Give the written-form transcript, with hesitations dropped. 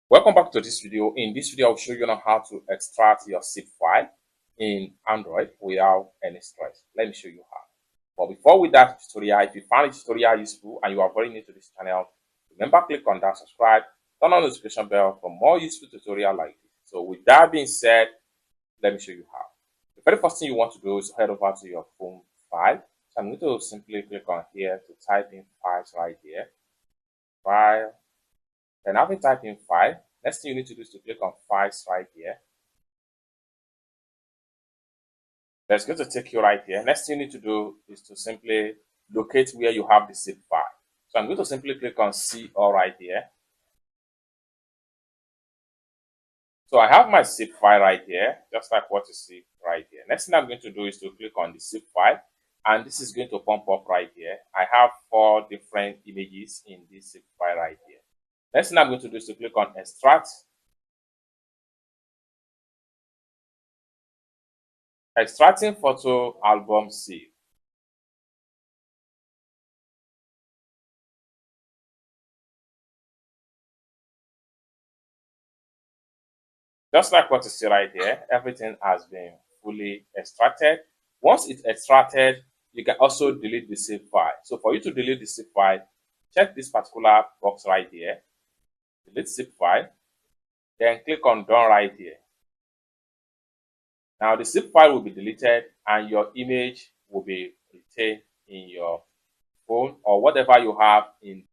Welcome back to this video. In this video, I'll show you on how to extract your zip file in Android without any stress. Let me show you how. But before we dive into the tutorial, if you found the tutorial useful and you are very new to this channel, remember click on that subscribe, turn on the notification bell for more useful tutorial like this. So with that being said, let me show you how. The very first thing you want to do is head over to your phone file. So I'm going to simply click on here to type in files right here. File. Then after typing file, next thing you need to do is to click on files right here. That's going to take you right here. Next thing you need to do is to simply locate where you have the zip file. So I'm going to simply click on see all right here. So I have my zip file right here, just like what you see right here. Next thing I'm going to do is to click on the zip file, and this is going to pump up right here. I have 4 different images in this zip file right here. Next thing I'm going to do is to click on extract. Extracting photo album save. Just like what you see right here, everything has been fully extracted. Once it's extracted, you can also delete the zip file. So for you to delete the zip file, check this particular box right here, delete zip file, then click on done right here. Now the zip file will be deleted and your image will be retained in your phone or whatever you have in